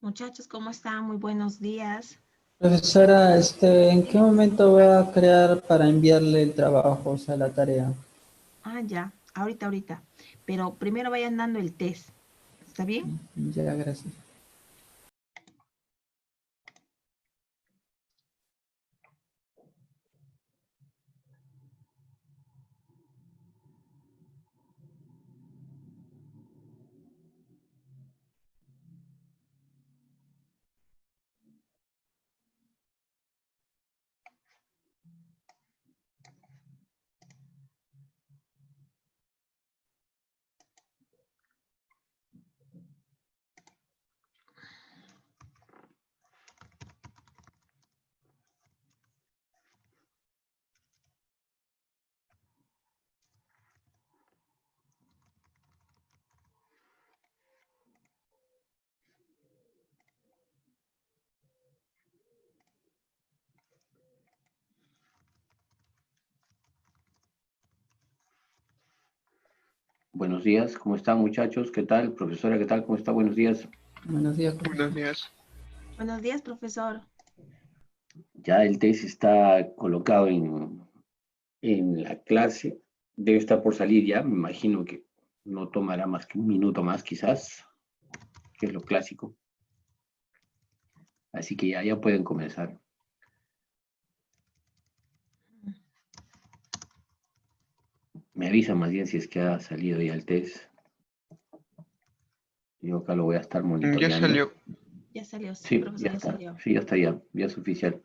Muchachos, ¿cómo están? Muy buenos días. Profesora, ¿en qué momento voy a crear para enviarle el trabajo, o sea, la tarea? Ya, ahorita. Pero primero vayan dando el test. ¿Está bien? Ya, gracias. Buenos días, ¿cómo están muchachos? ¿Qué tal? Profesora, ¿qué tal? ¿Cómo está? Buenos días. Buenos días, Buenos profesor. días. Buenos días, profesor. Ya el test está colocado en la clase. Debe estar por salir ya. Me imagino que no tomará más que un minuto más, quizás, que es lo clásico. Así que ya pueden comenzar. Me avisan más bien si es que ha salido ya el test. Yo acá lo voy a estar Ya monitoreando. salió. Ya salió, sí, Sí, profesor, ya ya está. salió. Sí, ya está ya es oficial.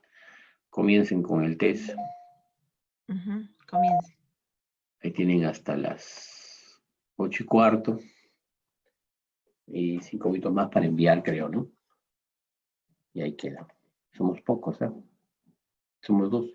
Comiencen con el test. Comience. Ahí tienen hasta las 8:15 y 5 minutos más para enviar, creo, ¿no? Y ahí queda. Somos pocos, ¿eh? Somos dos.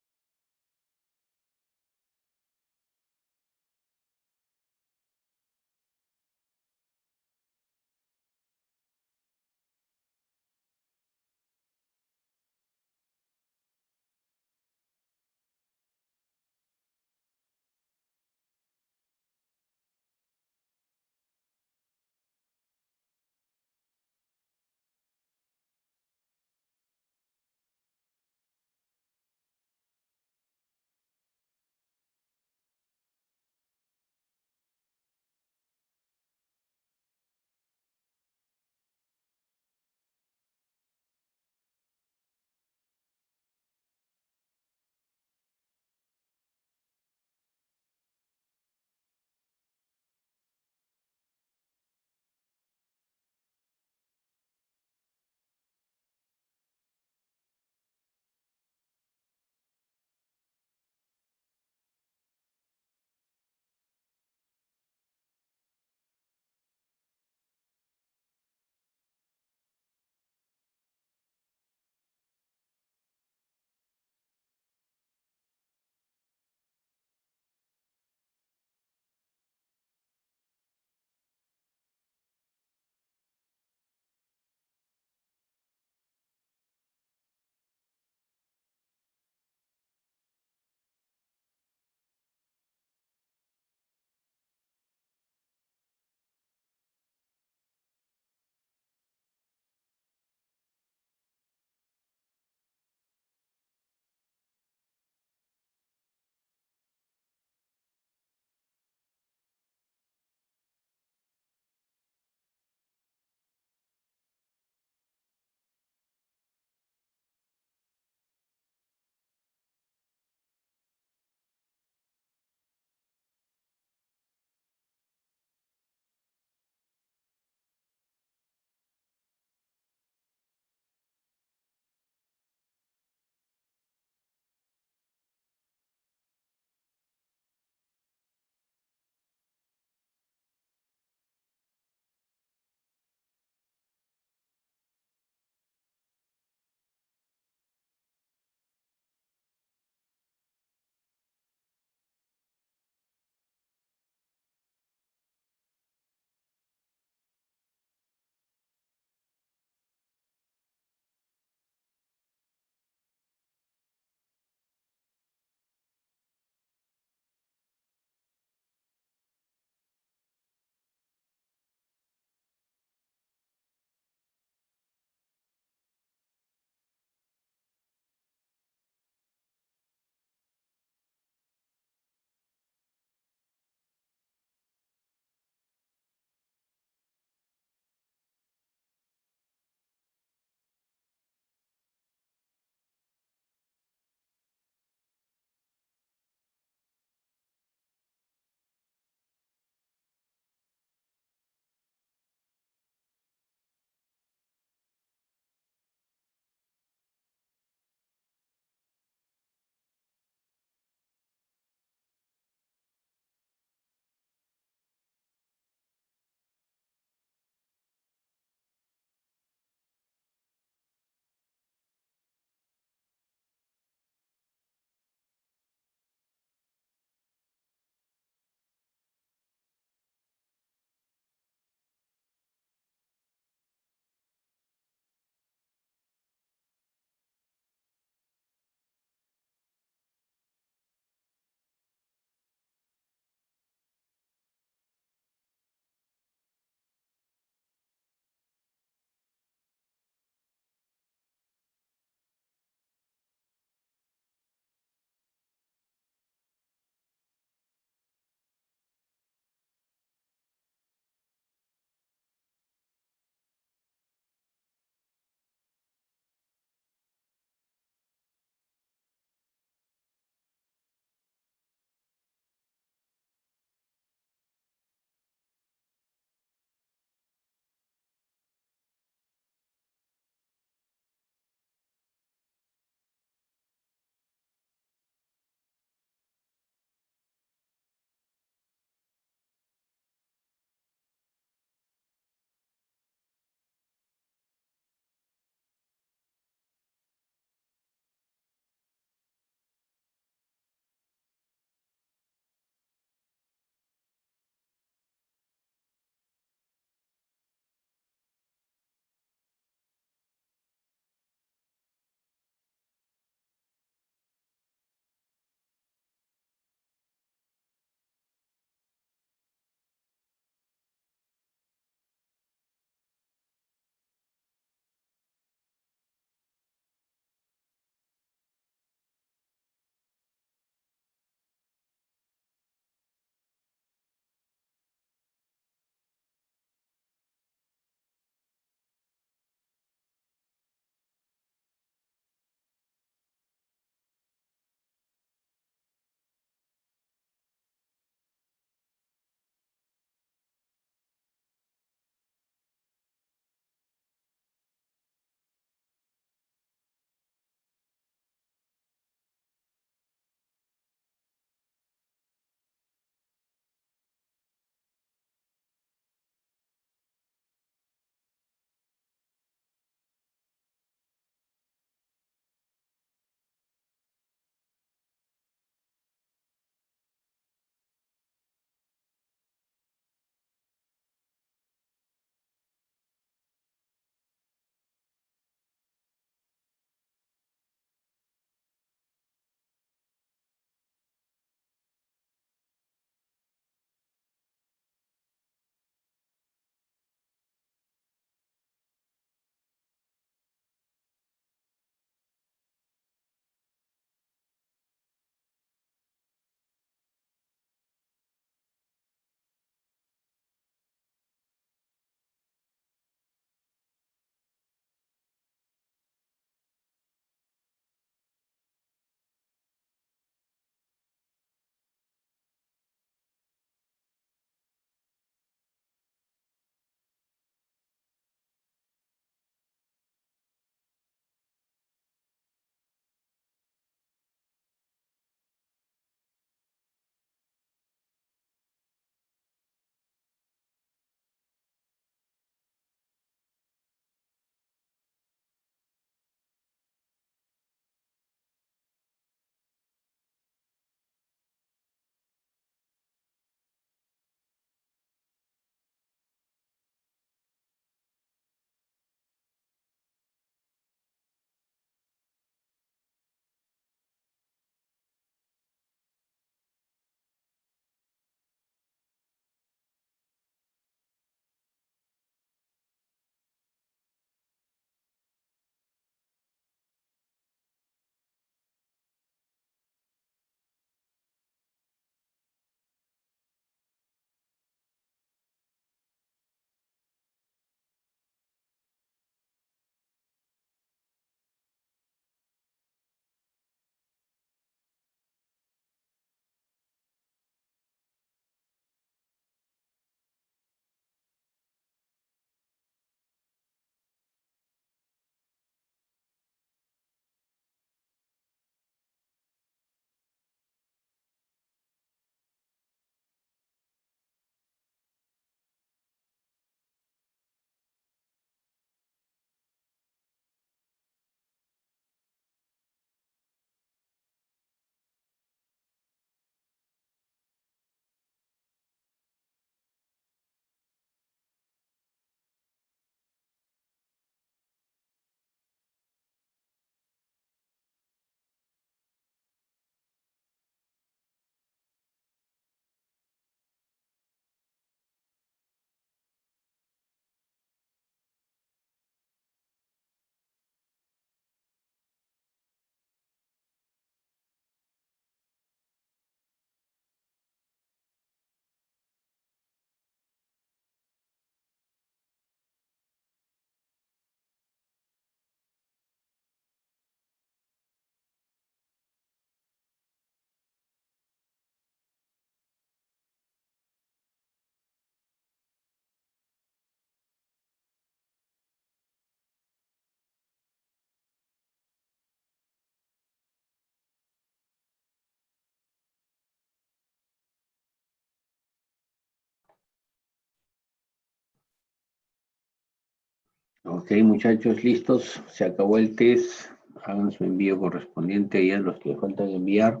Ok, muchachos, listos. Se acabó el test. Hagan su envío correspondiente y a los que faltan enviar.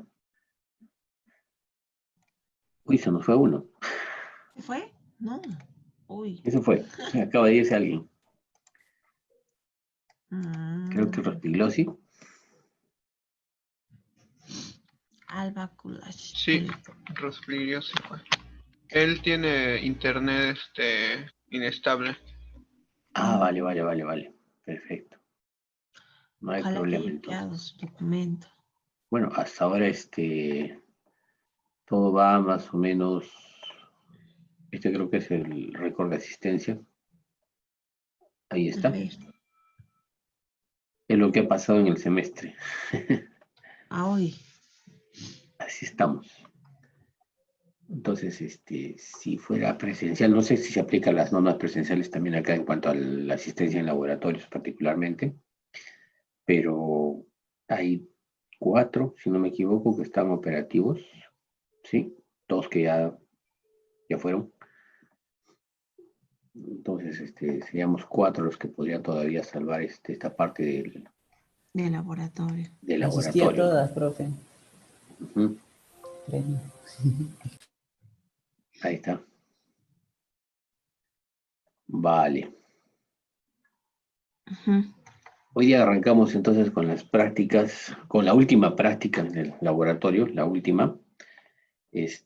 Uy, se nos fue uno. ¿Qué fue? No. Uy. Ese fue. Acaba de irse alguien. Creo que Mm, Rospiglossi. Alba Kulash. Sí, Rosflirio se fue. Él tiene internet inestable. Ah, vale. Perfecto. No hay Ojalá que problema haya enviado entonces. su documento. Bueno, hasta ahora todo va más o menos. Este creo que es el récord de asistencia. Ahí A está. ver. Es lo que ha pasado en el semestre. A hoy. Así estamos. Entonces, si fuera presencial, no sé si se aplican las normas presenciales también acá en cuanto a la asistencia en laboratorios particularmente, pero hay 4, si no me equivoco, que están operativos, ¿sí? 2 que ya fueron. Entonces, seríamos 4 los que podrían todavía salvar esta parte De laboratorio. del Asistí a laboratorio, ¿no? todas, profe. Ujú. Premio. Ahí está. Vale. Ujú. Hoy día arrancamos entonces con las prácticas, con la última práctica en el laboratorio, la última, es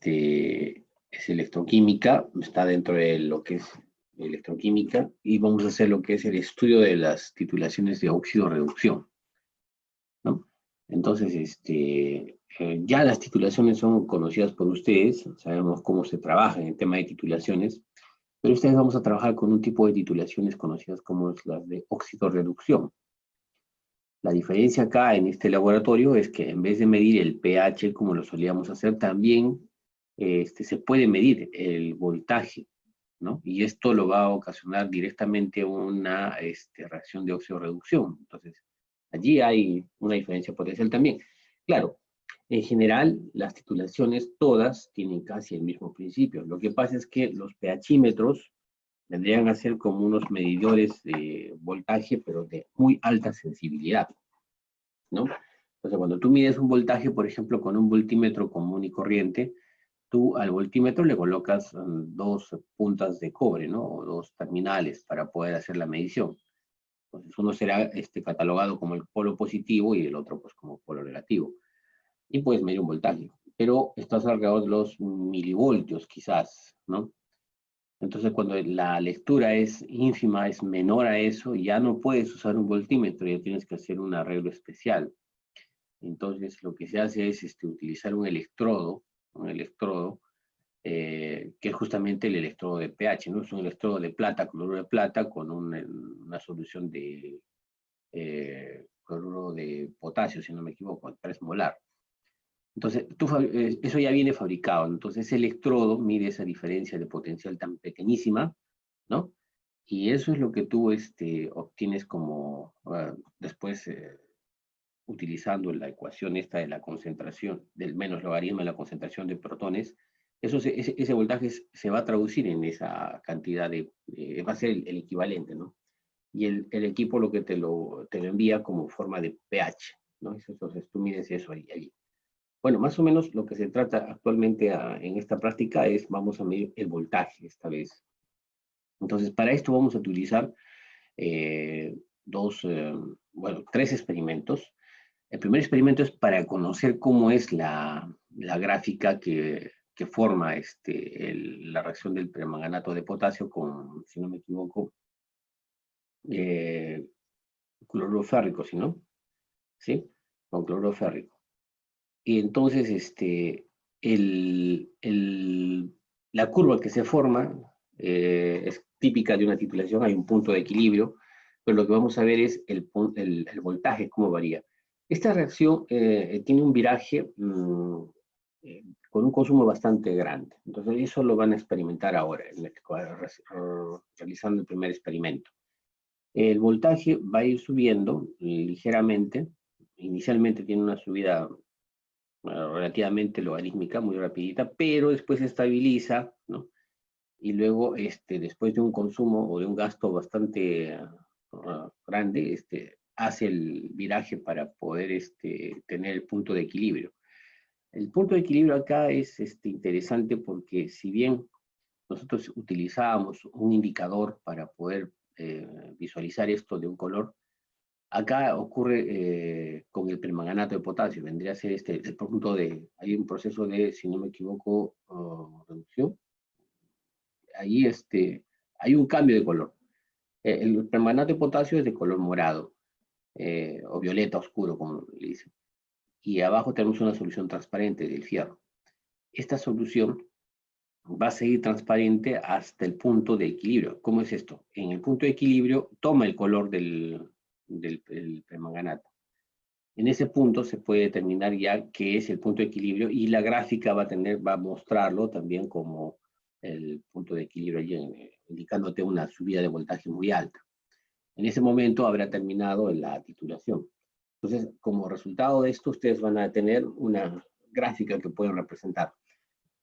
electroquímica, está dentro de lo que es electroquímica y vamos a hacer lo que es el estudio de las titulaciones de óxido-reducción, ¿no? Entonces, ya las titulaciones son conocidas por ustedes, sabemos cómo se trabaja en el tema de titulaciones, pero esta vez vamos a trabajar con un tipo de titulaciones conocidas como las de óxido-reducción. La diferencia acá en este laboratorio es que en vez de medir el pH como lo solíamos hacer, también se puede medir el voltaje, ¿no? Y esto lo va a ocasionar directamente una reacción de óxido-reducción. Entonces, allí hay una diferencia potencial también. Claro, en general, las titulaciones todas tienen casi el mismo principio. Lo que pasa es que los pHímetros vendrían a ser como unos medidores de voltaje, pero de muy alta sensibilidad, ¿no? Entonces, cuando tú mides un voltaje, por ejemplo, con un voltímetro común y corriente, tú al voltímetro le colocas 2 puntas de cobre, ¿no? O 2 terminales para poder hacer la medición. Entonces, uno será catalogado como el polo positivo y el otro, pues, como polo negativo. Y puedes medir un voltaje, pero estás alrededor de los milivoltios, quizás, ¿no? Entonces, cuando la lectura es ínfima, es menor a eso, ya no puedes usar un voltímetro, ya tienes que hacer un arreglo especial. Entonces, lo que se hace es utilizar un electrodo que es justamente el electrodo de pH, ¿no? Es un electrodo de plata, cloruro de plata, con una solución de cloruro de potasio, si no me equivoco, 3 molar. Entonces, eso ya viene fabricado. Entonces, ese electrodo mide esa diferencia de potencial tan pequeñísima, ¿no? Y eso es lo que tú obtienes como después utilizando la ecuación esta de la concentración, del menos logaritmo de la concentración de protones, ese voltaje se va a traducir en esa cantidad va a ser el equivalente, ¿no? Y el equipo lo que te lo envía como forma de pH, ¿no? Entonces tú mides eso allí. Bueno, más o menos lo que se trata actualmente en esta práctica es, vamos a medir el voltaje esta vez. Entonces, para esto vamos a utilizar eh, tres experimentos. El primer experimento es para conocer cómo es la gráfica que forma la reacción del permanganato de potasio con, si no me equivoco, eh, cloruro férrico, ¿sí, no? ¿Sí? Con cloruro férrico. Y entonces, el, el- la curva que se forma es típica de una titulación, hay un punto de equilibrio, pero lo que vamos a ver es el voltaje, cómo varía. Esta reacción tiene un viraje con un consumo bastante grande. Entonces, eso lo van a experimentar ahora, realizando el primer experimento. El voltaje va a ir subiendo ligeramente. Inicialmente tiene una subida relativamente logarítmica, muy rapidita, pero después se estabiliza, ¿no? Y luego, después de un consumo o de un gasto bastante grande, hace el viraje para poder tener el punto de equilibrio. El punto de equilibrio acá es interesante porque si bien nosotros utilizábamos un indicador para poder visualizar esto de un color, acá ocurre con el permanganato de potasio, vendría a ser el punto hay un proceso de, si no me equivoco, reducción. Ahí hay un cambio de color. El permanganato de potasio es de color morado, o violeta oscuro, como le dicen. Y abajo tenemos una solución transparente del fierro. Esta solución va a seguir transparente hasta el punto de equilibrio. ¿Cómo es esto? En el punto de equilibrio toma el color del permanganato. En ese punto se puede determinar ya qué es el punto de equilibrio y la gráfica va a mostrarlo también como el punto de equilibrio, indicándote una subida de voltaje muy alta. En ese momento habrá terminado la titulación. Entonces, como resultado de esto, ustedes van a tener una gráfica que pueden representar.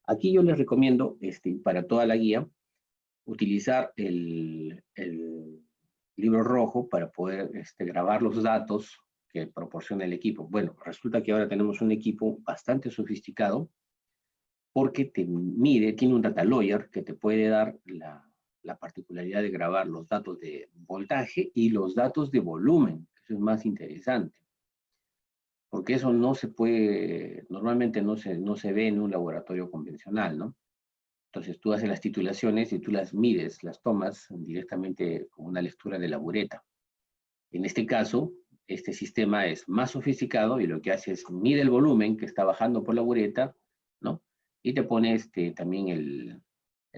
Aquí yo les recomiendo, para toda la guía, utilizar el libro rojo para poder grabar los datos que proporciona el equipo. Bueno, resulta que ahora tenemos un equipo bastante sofisticado porque tiene un data lawyer que te puede dar la particularidad de grabar los datos de voltaje y los datos de volumen. Eso es más interesante. Porque eso no se puede, normalmente no se ve en un laboratorio convencional, ¿no? Entonces tú haces las titulaciones y tú las mides, las tomas directamente con una lectura de la bureta. En este caso, este sistema es más sofisticado y lo que hace es mide el volumen que está bajando por la bureta, ¿no? Y te pone también el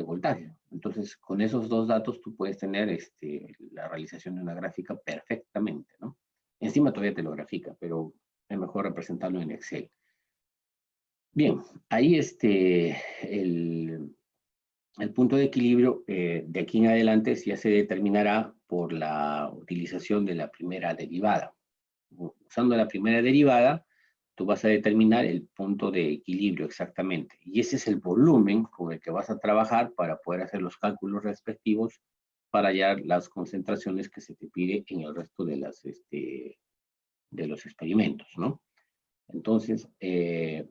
voltaje. Entonces, con esos dos datos tú puedes tener la realización de una gráfica perfectamente, ¿no? Encima todavía te lo grafica, pero es mejor representarlo en Excel. Bien, ahí el punto de equilibrio de aquí en adelante ya se determinará por la utilización de la primera derivada. Usando la primera derivada, tú vas a determinar el punto de equilibrio exactamente. Y ese es el volumen con el que vas a trabajar para poder hacer los cálculos respectivos para hallar las concentraciones que se te pide en el resto de los experimentos, ¿no? Entonces, en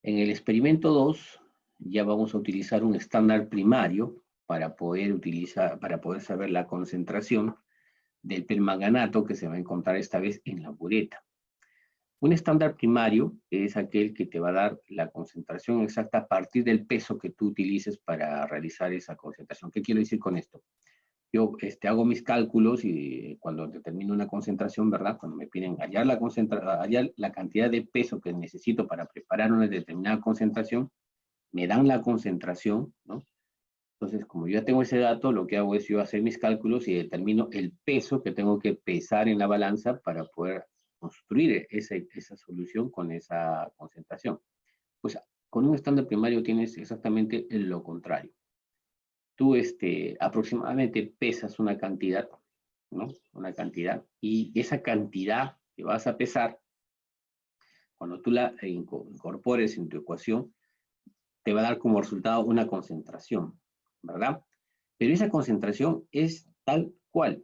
el experimento 2 ya vamos a utilizar un estándar primario para poder saber la concentración del permanganato que se va a encontrar esta vez en la bureta. Un estándar primario es aquel que te va a dar la concentración exacta a partir del peso que tú utilices para realizar esa concentración. ¿Qué quiero decir con esto? Yo hago mis cálculos y cuando determino una concentración, ¿verdad? Cuando me piden hallar la cantidad de peso que necesito para preparar una determinada concentración, me dan la concentración, ¿no? Entonces, como yo ya tengo ese dato, lo que hago es yo hacer mis cálculos y determino el peso que tengo que pesar en la balanza para poder construir esa solución con esa concentración. Pues con un estándar primario tienes exactamente lo contrario. Tú aproximadamente pesas una cantidad, ¿no? Una cantidad, y esa cantidad que vas a pesar, cuando tú la incorpores en tu ecuación, te va a dar como resultado una concentración, ¿verdad? Pero esa concentración es tal cual,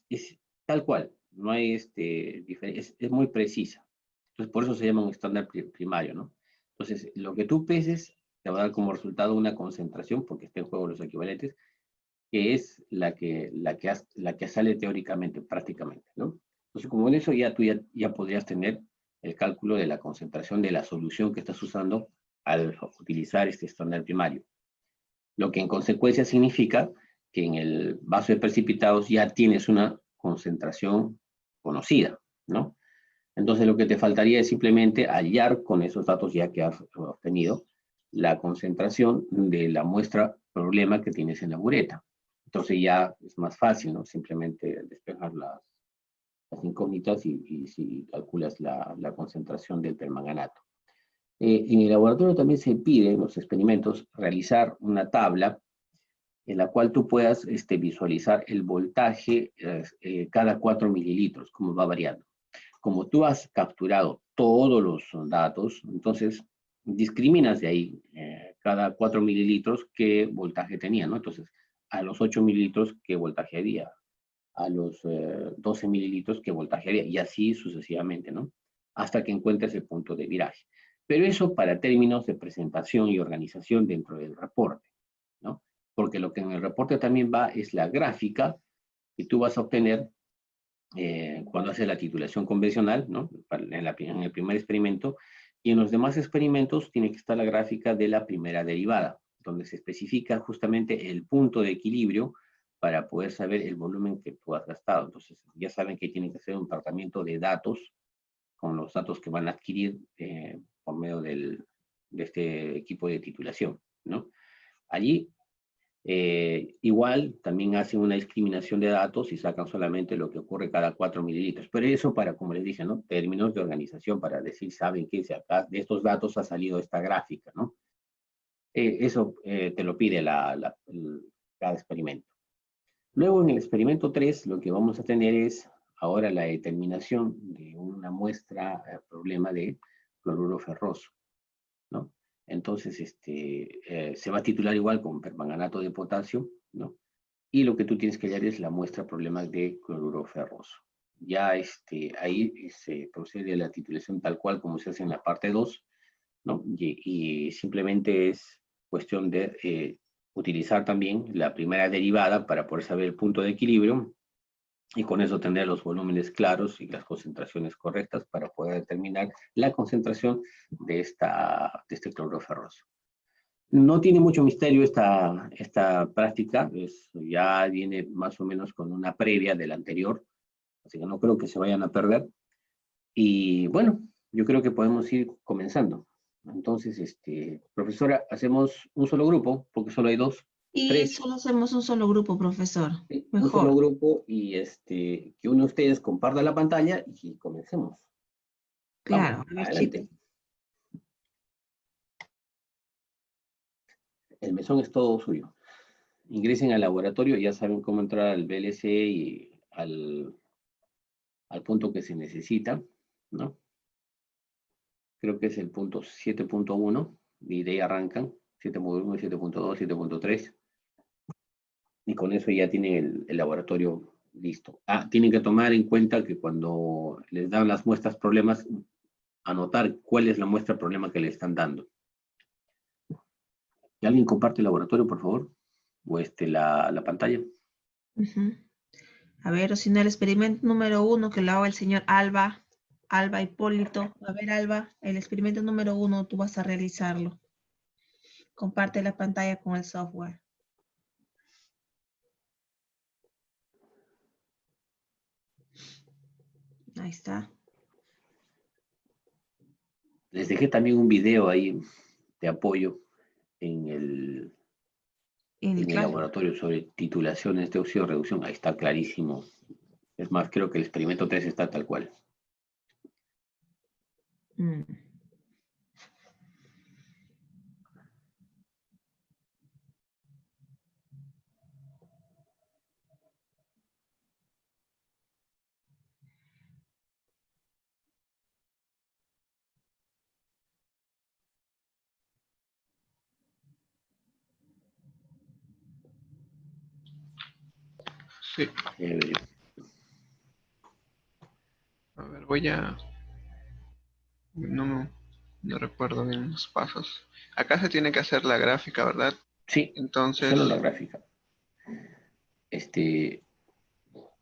es tal cual, no hay es muy precisa. Entonces, por eso se llama un estándar primario, ¿no? Entonces, lo que tú peses te va a dar como resultado una concentración, porque está en juego los equivalentes, que es la que sale teóricamente, prácticamente, ¿no? Entonces, como en eso tú ya podrías tener el cálculo de la concentración de la solución que estás usando al utilizar este estándar primario. Lo que en consecuencia significa que en el vaso de precipitados ya tienes una concentración conocida, ¿no? Entonces lo que te faltaría es simplemente hallar con esos datos ya que has obtenido la concentración de la muestra problema que tienes en la bureta. Entonces ya es más fácil, ¿no? Simplemente despejar las incógnitas y si calculas la concentración del permanganato. En el laboratorio también se pide en los experimentos realizar una tabla en la cual tú puedas visualizar el voltaje cada 4 mililitros, cómo va variando. Como tú has capturado todos los datos, entonces discriminas de ahí cada 4 mililitros qué voltaje tenía, ¿no? Entonces, a los 8 mililitros, qué voltaje había. a los 12 mililitros que voltajearía, y así sucesivamente, ¿no? Hasta que encuentres el punto de viraje. Pero eso para términos de presentación y organización dentro del reporte, ¿no? Porque lo que en el reporte también va es la gráfica que tú vas a obtener cuando haces la titulación convencional, ¿no? En el primer experimento, y en los demás experimentos tiene que estar la gráfica de la primera derivada, donde se especifica justamente el punto de equilibrio para poder saber el volumen que tú has gastado. Entonces, ya saben que tienen que hacer un tratamiento de datos con los datos que van a adquirir por medio de este equipo de titulación, ¿no? Allí igual también hacen una discriminación de datos y sacan solamente lo que ocurre cada 4 mililitros. Pero eso para, como les dije, ¿no? Términos de organización para decir, saben que si acá de estos datos ha salido esta gráfica, ¿no? Eso te lo pide cada experimento. Luego en el experimento 3 lo que vamos a tener es ahora la determinación de una muestra problema de cloruro ferroso, ¿no? Entonces, se va a titular igual con permanganato de potasio, ¿no? Y lo que tú tienes que hallar es la muestra problema de cloruro ferroso. Ya ahí se procede a la titulación tal cual como se hace en la parte 2, ¿no? Y simplemente es cuestión de utilizar también la primera derivada para poder saber el punto de equilibrio y con eso tener los volúmenes claros y las concentraciones correctas para poder determinar la concentración de este cloruro ferroso. No tiene mucho misterio esta práctica, ya viene más o menos con una previa del anterior, así que no creo que se vayan a perder. Y bueno, yo creo que podemos ir comenzando. Entonces, profesora, hacemos un solo grupo, porque solo hay dos, Y tres, solo hacemos un solo grupo, profesor. ¿sí? Un solo Mejor. grupo y que uno de ustedes comparta la pantalla y comencemos. Vamos, Claro. A ver, chicos. adelante. El mesón es todo suyo. Ingresen al laboratorio, ya saben cómo entrar al VLC y al punto que se necesita, ¿no? Creo que es el punto 7.1 y de ahí arrancan 7.1, 7.2, 7.3 y con eso ya tienen el laboratorio listo. Ah, tienen que tomar en cuenta que cuando les dan las muestras problemas, anotar cuál es la muestra problema que le están dando. ¿Y alguien comparte el laboratorio, por favor? O la pantalla. Ujú. A ver, o si no, el experimento número 1 que lo haga el señor Alba Hipólito. A ver, Alba, el experimento número 1 tú vas a realizarlo. Comparte la pantalla con el software. Ahí está. Les dejé también un video ahí de apoyo en el Claro. laboratorio sobre titulaciones de óxido de reducción. Ahí está clarísimo. Es más, creo que el experimento 3 está tal cual. Mm. Sí. Chévere. A ver, voy a... No recuerdo bien los pasos. Acá se tiene que hacer la gráfica, ¿verdad? Sí, Entonces, solo la gráfica.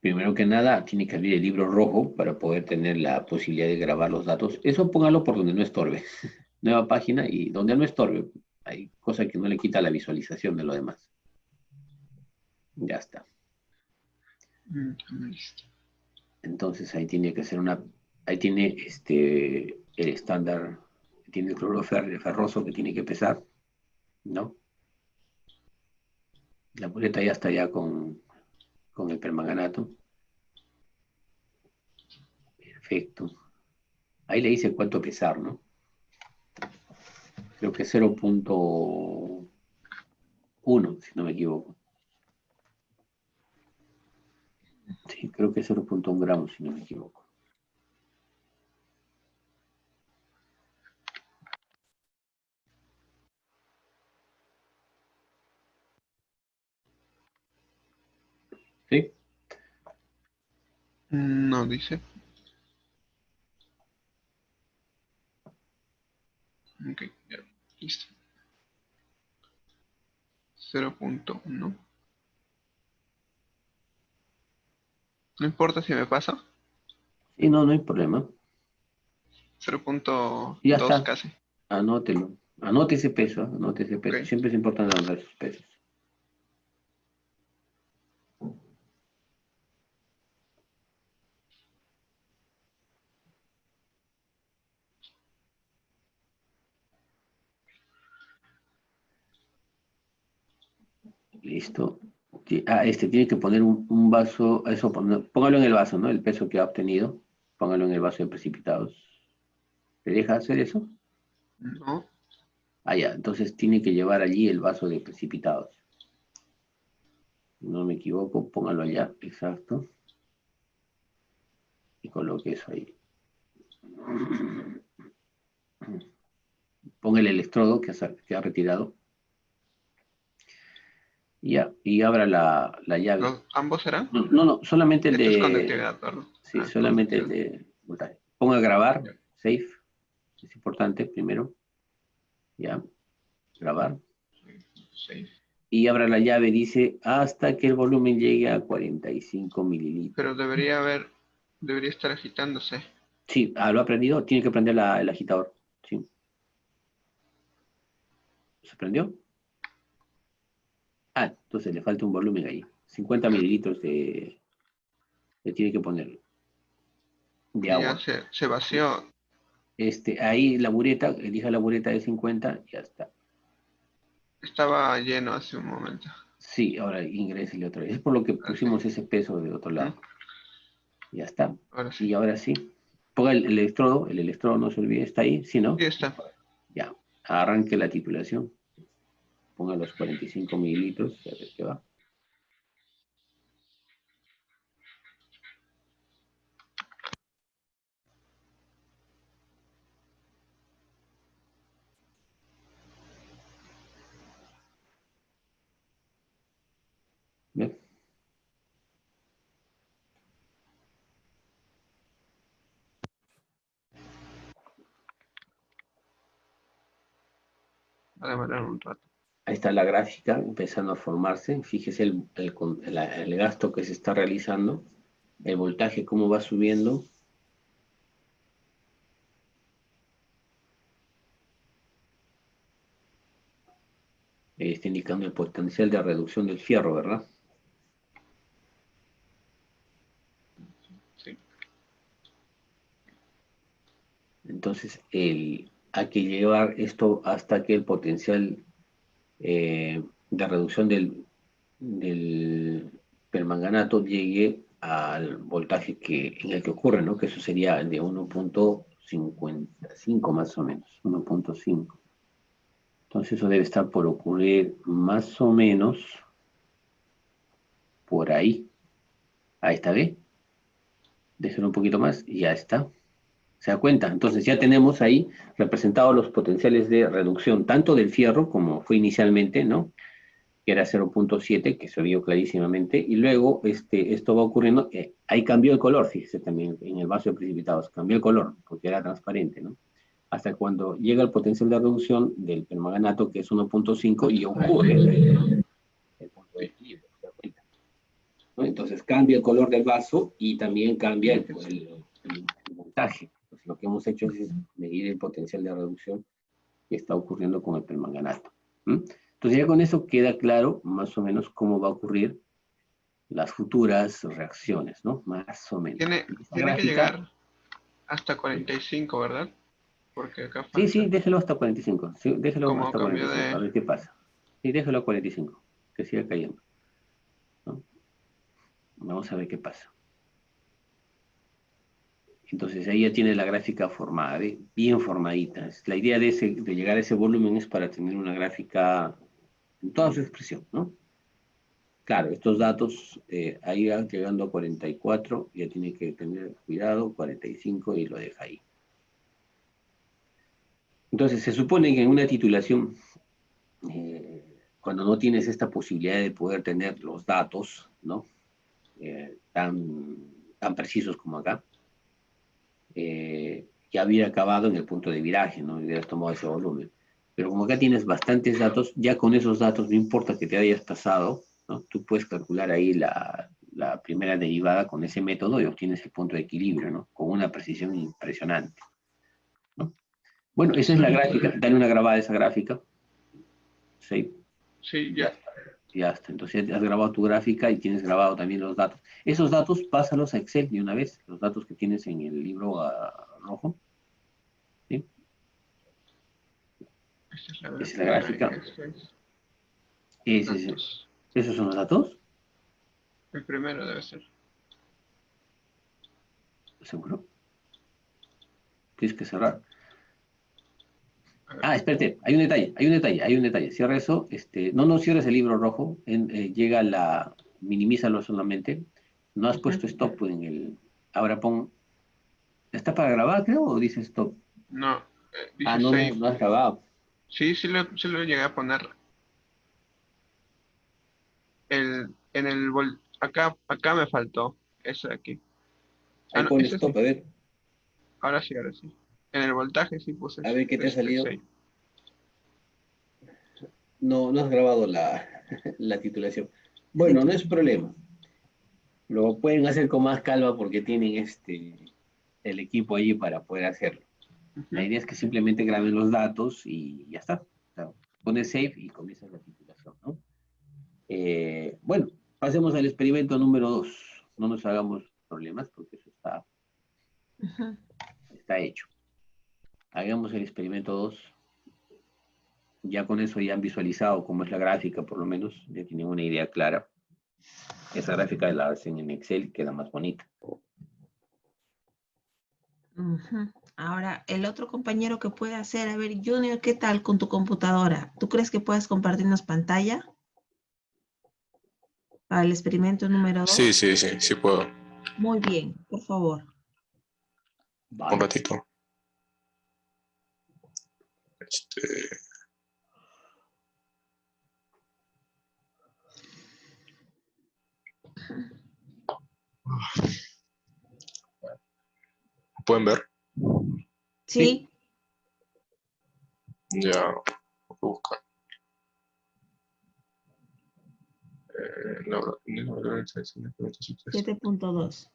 Primero que nada, tiene que abrir el libro rojo para poder tener la posibilidad de grabar los datos. Eso póngalo por donde no estorbe. Nueva página y donde no estorbe. Hay cosa que no le quita la visualización de lo demás. Ya está. listo. Entonces ahí tiene que ser ahí tiene el estándar, tiene el cloruro ferroso que tiene que pesar, ¿no? La boleta ya está ya con el permanganato. Perfecto. Ahí le dice cuánto pesar, ¿no? Creo que 0.1, si no me equivoco. Sí, creo que es 0.1 gramos, si no me equivoco. ¿Sí? No dice. Ok, ya, listo. 0.1. No importa si me pasa. Sí, no, no hay problema. 0.2 Ya está. casi. Anótelo. Anote ese peso, anote ese peso. Ok. Siempre es importante anotar esos pesos. Listo. Tiene que poner un vaso, póngalo en el vaso, ¿no? El peso que ha obtenido, póngalo en el vaso de precipitados. ¿Te deja hacer eso? No. Ah, ya, entonces tiene que llevar allí el vaso de precipitados. No me equivoco, póngalo allá, exacto. Y coloque eso ahí. Ponga el electrodo que ha retirado. Ya, y abra la llave. ¿Ambos serán? No, no, no, solamente el Esto es de... conductividad, ¿verdad? Sí, Ah, solamente el conductividad. de voltaje. Ponga a grabar, Ya. safe, es importante primero. Ya, grabar. Sí. Y abra la llave, dice, hasta que el volumen llegue a 45 mililitros. Pero debería estar agitándose. Sí, lo ha prendido, tiene que prender el agitador. Sí. ¿Se prendió? Ah, entonces le falta un volumen ahí. 50 mililitros le tiene que poner de Y ya agua. se vació. Ahí la bureta, elija la bureta de 50, ya está. Estaba lleno hace un momento. Sí, ahora ingrésele otra vez. Es por lo que Ahora sí. pusimos ese peso de otro Ujú. lado. Ya está. Ahora sí. Y ahora sí. Ponga el electrodo no se olvide, está ahí, ¿sí, no? Sí está. Ya. Arranque la titulación. Ponga los 45 mililitros, a ver qué va. ¿Ve? Va a demorar un rato. Ahí está la gráfica empezando a formarse. Fíjese el gasto que se está realizando, el voltaje cómo va subiendo. Está indicando el potencial de reducción del fierro, ¿verdad? Sí. Entonces, hay que llevar esto hasta que el potencial de reducción del permanganato llegue al voltaje en el que ocurre, ¿no? Que eso sería de 1.55 más o menos, 1.5. Entonces eso debe estar por ocurrir más o menos por ahí. Ahí está, ¿ve? Déjenlo un poquito más y ya está. ¿Se da cuenta? Entonces ya tenemos ahí representados los potenciales de reducción, tanto del fierro como fue inicialmente, ¿no? Que era 0.7, que se vio clarísimamente, y luego esto va ocurriendo, ahí cambió el color, fíjese también en el vaso de precipitados, cambió el color, porque era transparente, ¿no? Hasta cuando llega el potencial de reducción del permanganato, que es 1.5, y ocurre el punto de equilibrio, ¿se da cuenta? ¿No? Entonces cambia el color del vaso y también cambia el voltaje. Entonces, lo que hemos hecho es medir el potencial de reducción que está ocurriendo con el permanganato. ¿Mm? Entonces ya con eso queda claro más o menos cómo va a ocurrir las futuras reacciones, ¿no? Más o menos. Esta Tiene que gráfica, llegar hasta 45, ¿verdad? Porque acá sí, falta. déjelo hasta 45. Sí, déjelo Como hasta cambio 45, a de... ver qué pasa. Sí, déjelo a 45, que siga cayendo, ¿no? Vamos a ver qué pasa. Entonces ahí ya tiene la gráfica formada, ¿ve? Bien formadita. La idea de llegar a ese volumen es para tener una gráfica en toda su expresión, ¿no? Claro, estos datos, ahí van llegando a 44, ya tiene que tener cuidado, 45 y lo deja ahí. Entonces, se supone que en una titulación, cuando no tienes esta posibilidad de poder tener los datos, ¿no? Tan tan precisos como acá, ya hubiera acabado en el punto de viraje, ¿no? Hubieras tomado ese volumen. Pero como acá tienes bastantes datos, ya con esos datos, no importa que te hayas pasado, ¿no? Tú puedes calcular ahí la primera derivada con ese método y obtienes el punto de equilibrio, ¿no? Con una precisión impresionante, ¿no? Bueno, esa es la gráfica. Dale una grabada a esa gráfica. Sí, Sí, ya ya. está. Ya está. Entonces ya has grabado tu gráfica y tienes grabado también los datos. Esos datos, pásalos a Excel de una vez, los datos que tienes en el libro rojo, ¿sí? Esta es la Esa es la gráfica y gráfica. esto es Ese, datos. ¿esos son los datos? El primero debe ser. ¿Seguro? Tienes que cerrar. A ver. Ah, espérate, hay un detalle. Cierra eso, no cierres el libro rojo, minimízalo solamente. No has puesto stop en el, ahora pon, ¿está para grabar, creo, o dice stop? No, Ah, dice no, save. no has grabado. Sí, sí lo llegué a poner. Acá me faltó. Eso de aquí. Ah, Ahí no, pon ese stop, sí. a ver, Ahora sí, ahora sí. En el voltaje sí puse a ver qué te ha salido. save. No, no has grabado la titulación. Bueno, no es problema. Lo pueden hacer con más calma porque tienen el equipo allí para poder hacerlo. La Ujú. idea es que simplemente graben los datos y ya está. O sea, pones save y comienzas la titulación, ¿no? Bueno, pasemos al experimento número 2. No nos hagamos problemas porque eso está hecho. Hagamos el experimento 2. Ya con eso ya han visualizado cómo es la gráfica, por lo menos, ya tienen una idea clara. Esa gráfica la hacen en Excel y queda más bonita. Ahora, el otro compañero que puede hacer, a ver, Junior, ¿qué tal con tu computadora? ¿Tú crees que puedes compartirnos pantalla para el experimento número Sí, 2? sí, sí, sí puedo. Muy bien, por favor. Un Vale. ratito. Este, ¿pueden ver? Sí, Ya, voy a buscar. No, 7.2.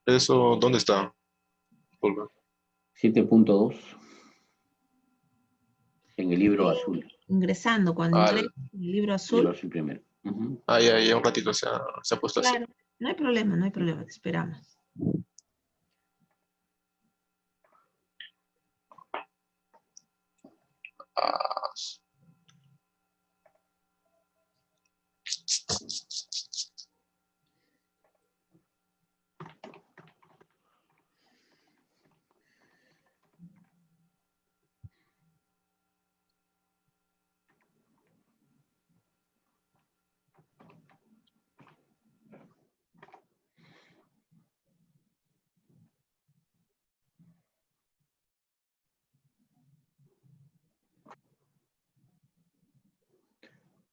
¿Eso dónde está? Disculpa. 7.2 en el libro azul. Ingresando, cuando Al, ingreses en el libro Libro azul, azul primero. Ujú. ahí, un ratito se ha puesto así. claro, no hay problema, no hay problema, te esperamos. Ah,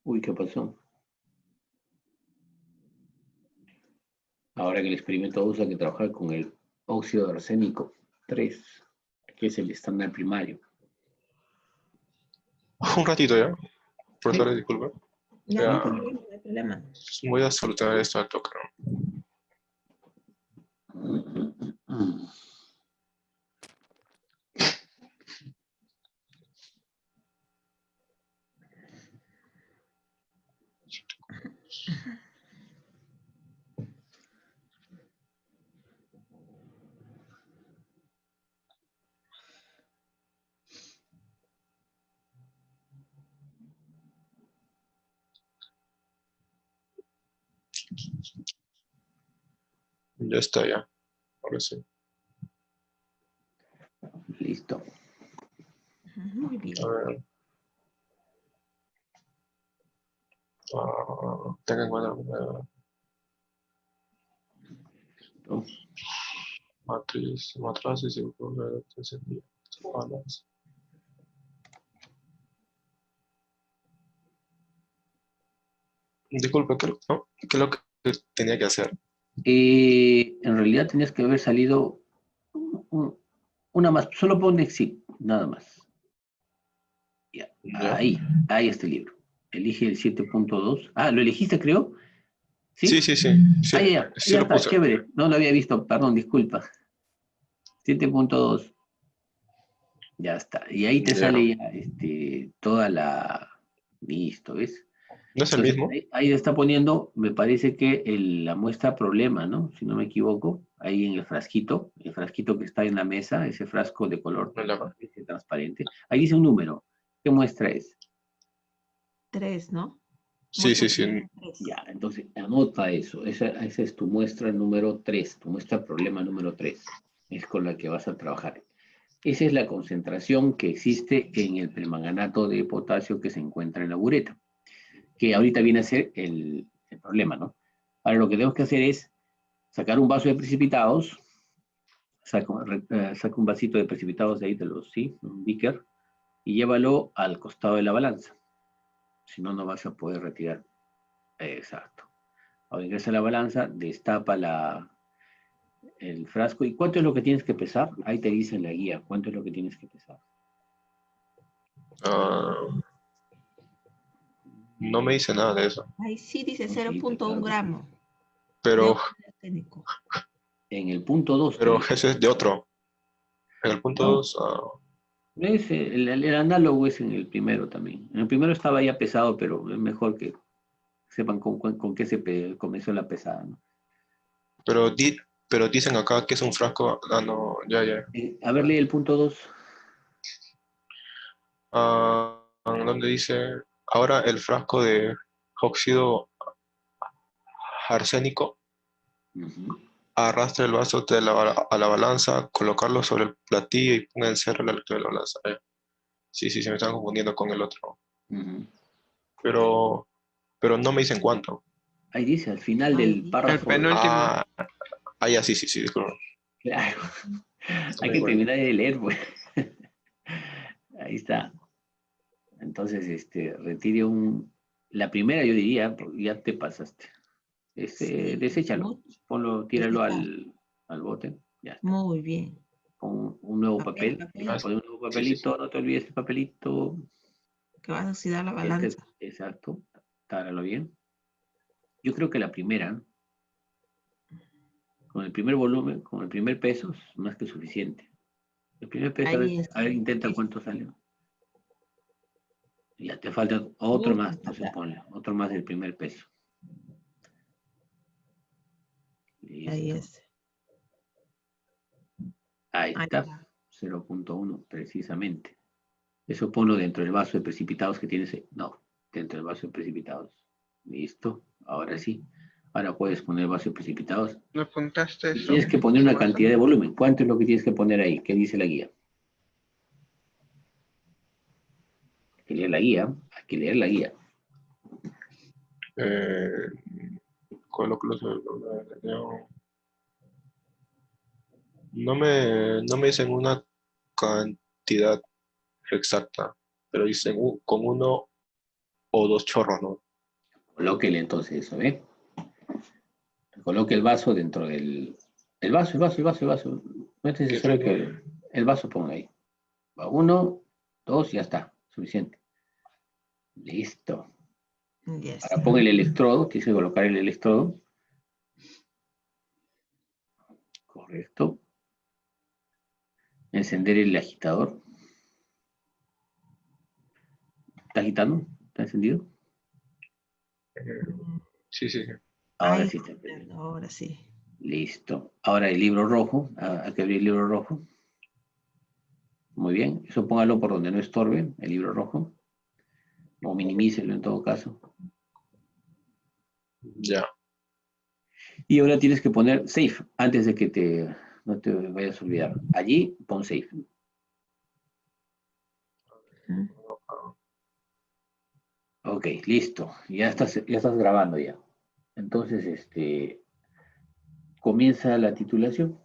Uy, ¿qué pasó? Ahora que el experimento usa que trabajar con el óxido de arsénico 3, que es el estándar primario. un ratito ya. Sí. Profesor, disculpa. Ya, no hay Ya, problema, no hay problema. voy a solucionar esto al toque, ¿no? Ya está, ya. Ahora sí. Listo. Muy bien. A ver. Tengan en cuenta. ¿No? Matrices y balance. Disculpe, ¿qué es lo que tenía que hacer? En realidad tenías que haber salido una más, solo pon exit, nada más. Ya, Ya. ahí está el libro. Elige el 7.2. Ah, ¿lo elegiste, creo? ¿Sí? Sí. Sí, Ya sí lo está, puse. chévere. No lo había visto, perdón, disculpa. 7.2. Ya está. Y ahí te Ya. sale ya toda la... Listo, ¿ves? ¿No es el Entonces, mismo? ahí está poniendo, me parece que la muestra problema, ¿no? Si no me equivoco, ahí en el frasquito que está en la mesa, ese frasco de color ese transparente, ahí dice un número. ¿Qué muestra es? 3, ¿no? Sí. Tres. Ya, entonces anota eso. Esa es tu muestra número 3, tu muestra problema número 3. Es con la que vas a trabajar. Esa es la concentración que existe en el permanganato de potasio que se encuentra en la bureta, que ahorita viene a ser el problema, ¿no? Ahora lo que tenemos que hacer es sacar un vaso de precipitados, saca un vasito de precipitados de ahí, ¿sí? Un beaker, y llévalo al costado de la balanza. Si no, no vas a poder retirar. Exacto. Ahora ingresa a la balanza, destapa el frasco. ¿Y cuánto es lo que tienes que pesar? Ahí te dice en la guía cuánto es lo que tienes que pesar. No me dice nada de eso. Ahí sí dice No, sí, 0.1 claro que sí. gramo de Pero óxido técnico. En el punto 2. ese es de otro. En el punto No. 2, El análogo es en el primero también. En el primero estaba ya pesado, pero es mejor que sepan con qué se comenzó la pesada, ¿no? pero dicen acá que es un frasco. Ah, no, ya. A ver, lee el punto 2. Donde dice, ahora el frasco de óxido arsénico, arrastra el vaso a la balanza, colocarlo sobre el platillo y ponga en cero la altura de la balanza. Sí, se me están confundiendo con el otro. Pero no me dicen cuánto. Ahí dice, al final Ahí del dice. El párrafo. penúltimo. Ya, sí, disculpa. Claro. Está Hay muy que bueno. terminar de leer, pues. Ahí está. Entonces, retire la primera, yo diría, porque ya te pasaste. Sí, Deséchalo. Ponlo, tíralo desechar. al bote. Ya está. Muy bien. Pon un nuevo Papel. Pon un nuevo Sí. papelito, no te olvides el papelito. Que vas a oxidar la balanza. Exacto. Táralo bien. Yo creo que la primera, con el primer volumen, con el primer peso, es más que suficiente. El primer peso, Ahí está. a ver, intenta cuánto sale. Ya te falta otro más, entonces ponle, otro más del primer peso. Listo. Ahí es. Ahí está, 0.1 precisamente. Eso ponlo dentro del vaso de precipitados que tienes. No, dentro del vaso de precipitados. Listo, ahora sí. Ahora puedes poner vaso de precipitados. ¿Me apuntaste Y eso? tienes que poner una Roberto? cantidad de volumen. ¿Cuánto es lo que tienes que poner ahí? ¿Qué dice la guía? Hay que leer la guía. Hay que leer la guía. No me dicen una cantidad exacta, pero dicen con uno o dos chorros, ¿no? Colóquele entonces eso, ¿eh? Coloque el vaso dentro del... El vaso. No es necesario que el vaso ponga ahí. Va 1, 2, ya está. Suficiente. Listo. Yes. Ahora pon el electrodo. Tienes que colocar el electrodo. Correcto. Encender el agitador. ¿Está agitando? ¿Está encendido? Sí. Ahora Ahí sí está encendido. ahora sí. Listo. Ahora el libro rojo. Hay que abrir el libro rojo. Muy bien. Eso póngalo por donde no estorbe el libro rojo. O minimícelo en todo caso. Ya. Y ahora tienes que poner safe antes de que no te vayas a olvidar. Allí pon safe. Ok, listo. Ya estás grabando ya. Entonces, comienza la titulación.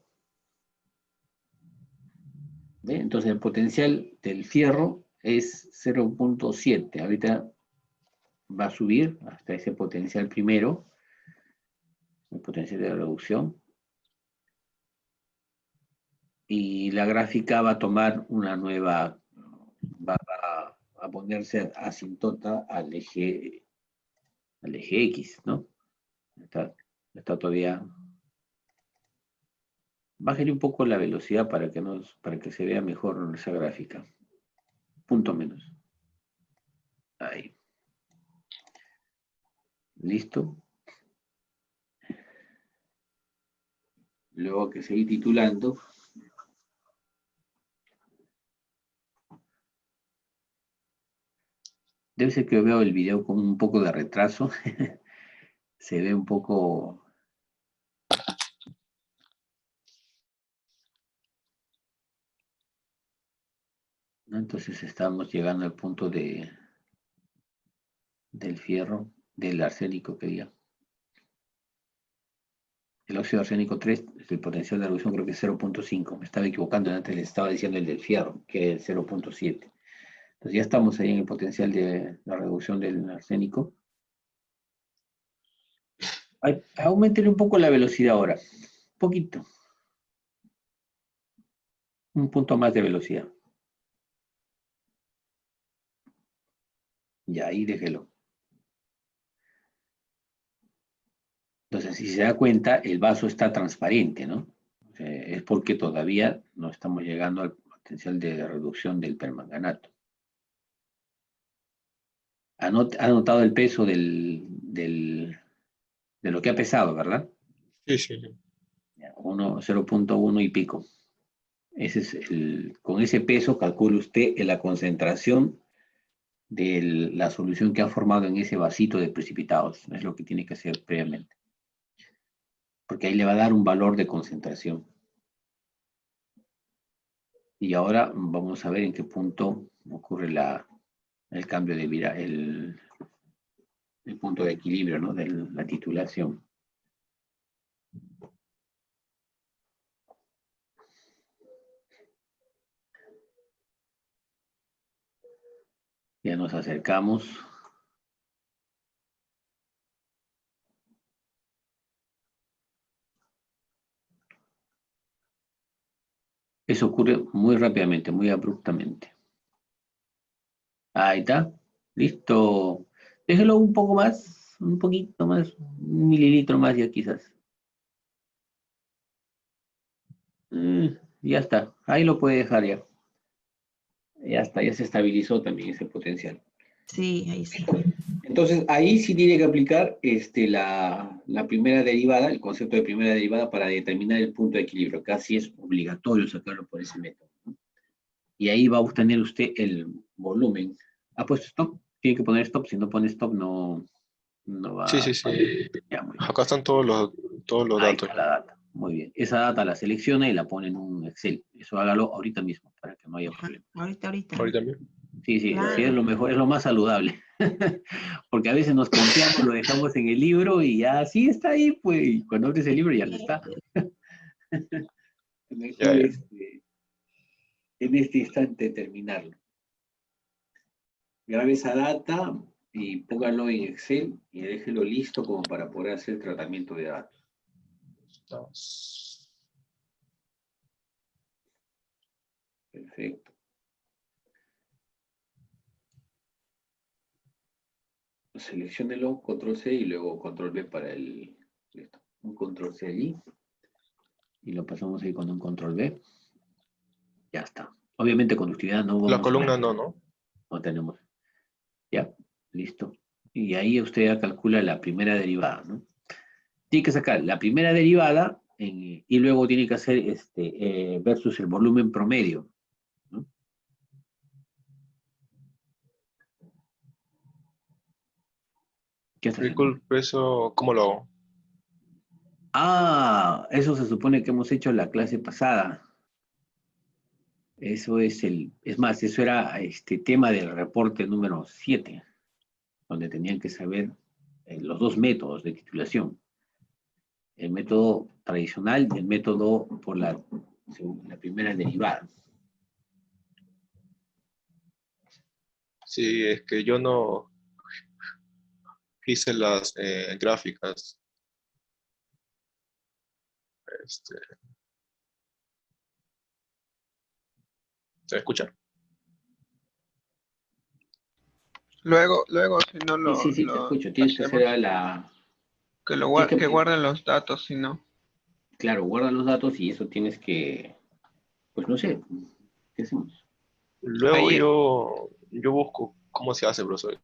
¿Ve? Entonces el potencial del fierro es 0.7. Ahorita va a subir hasta ese potencial primero, el potencial de reducción. Y la gráfica va a tomar una nueva, va a ponerse asíntota al eje X, ¿no? Está todavía. Bájale un poco la velocidad para que se vea mejor esa gráfica. Punto menos. Ahí. Listo. Luego que seguir titulando. Debe ser que veo el video con un poco de retraso. Se ve un poco. ¿No? Entonces estamos llegando al punto del fierro, del arsénico, que diga. El óxido arsénico 3, el potencial de reducción creo que es 0.5. Me estaba equivocando, antes le estaba diciendo el del fierro, que es 0.7. Entonces ya estamos ahí en el potencial de la reducción del arsénico. Aumentenle un poco la velocidad ahora. Un poquito. Un punto más de velocidad. Y ahí déjelo. Entonces, si se da cuenta, el vaso está transparente, ¿no? Es porque todavía no estamos llegando al potencial de reducción del permanganato. ¿Ha notado el peso de lo que ha pesado, verdad? Sí, sí. 0.1 y pico. Ese es con ese peso calcule usted la concentración de la solución que ha formado en ese vasito de precipitados. Es lo que tiene que hacer previamente. Porque ahí le va a dar un valor de concentración. Y ahora vamos a ver en qué punto ocurre el cambio de vida, el punto de equilibrio, ¿no? De la titulación. Ya nos acercamos. Eso ocurre muy rápidamente, muy abruptamente. Ahí está. Listo. Déjelo un poco más, un poquito más, un mililitro más ya quizás. Ya está. Ahí lo puede dejar ya. Ya está, ya se estabilizó también ese potencial. Sí, ahí sí. Entonces, ahí sí tiene que aplicar la primera derivada, el concepto de primera derivada para determinar el punto de equilibrio. Casi es obligatorio sacarlo por ese método, ¿no? Y ahí va a obtener usted el volumen. ¿Ha puesto stop? Tiene que poner stop. Si no pone stop, no va Sí, a... sí, sí. Ya, muy bien. Acá están todos los Ahí datos. está la data. Muy bien. Esa data la selecciona y la pone en un Excel. Eso hágalo ahorita mismo para que no haya Ajá, problema. ahorita. Ahorita mismo. Sí, sí, sí, es Claro. lo mejor, es lo más saludable. Porque a veces nos confiamos, lo dejamos en el libro y ya sí está ahí, pues, y cuando abres el libro ya no está. Ya, Mejor ya. en este instante terminarlo. Grabe esa data y póngalo en Excel y déjelo listo como para poder hacer el tratamiento de datos. Perfecto. Selecciónelo, control C y luego control V para listo. Un control C allí y lo pasamos ahí con un control V. Ya está. Obviamente conductividad no La vamos columna no. no tenemos. Ya, listo. Y ahí usted ya calcula la primera derivada, ¿no? Tiene que sacar la primera derivada y luego tiene que hacer versus el volumen promedio, ¿no? ¿Qué está haciendo? Disculpe, eso, ¿cómo lo hago? Ah, eso se supone que hemos hecho en la clase pasada. Eso es más, eso era tema del reporte número 7, donde tenían que saber los dos métodos de titulación. El método tradicional y el método por la primera derivada. Sí, es que yo no hice las gráficas. Este, ¿se escucha? Luego, si no Sí, sí, sí, te lo escucho. Tienes que hacemos, hacer la... Tienes que que, guarden los datos, si no. claro, guarda los datos y eso tienes que, pues no sé, ¿qué hacemos? Luego Ahí, yo busco cómo se hace, profesor.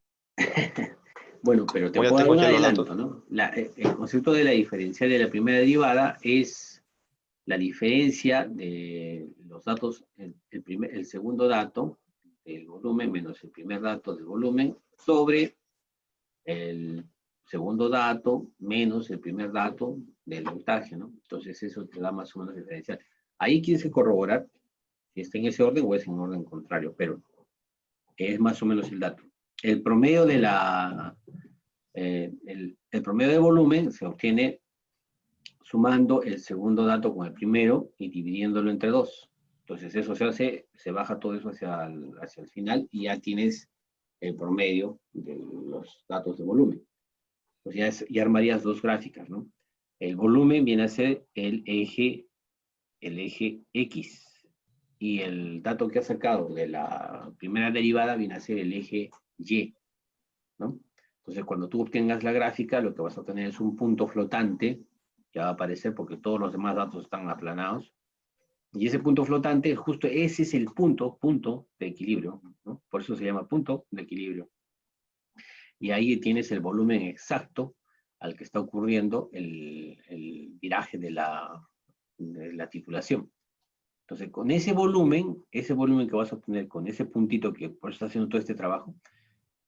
Bueno, pero te Como ya puedo dar tengo un ya los datos. adelanto, ¿no? El concepto de la diferencial de la primera derivada es la diferencia de los datos, el segundo dato del volumen menos el primer dato del volumen sobre el segundo dato menos el primer dato del voltaje, ¿no? Entonces eso te da más o menos diferencial. Ahí tienes que corroborar si está en ese orden o es en orden contrario, pero es más o menos el dato. El promedio de el promedio de volumen se obtiene sumando el segundo dato con el primero y dividiéndolo entre dos. Entonces eso se hace, se baja todo eso hacia el final y ya tienes el promedio de los datos de volumen. Pues ya armarías dos gráficas, ¿no? El volumen viene a ser el eje X y el dato que has sacado de la primera derivada viene a ser el eje Y, ¿no? Entonces, cuando tú obtengas la gráfica, lo que vas a tener es un punto flotante que va a aparecer porque todos los demás datos están aplanados. Y ese punto flotante, justo ese es el punto de equilibrio, ¿no? Por eso se llama punto de equilibrio. Y ahí tienes el volumen exacto al que está ocurriendo el viraje de la titulación. Entonces, con ese volumen que vas a obtener con ese puntito que por eso está haciendo todo este trabajo,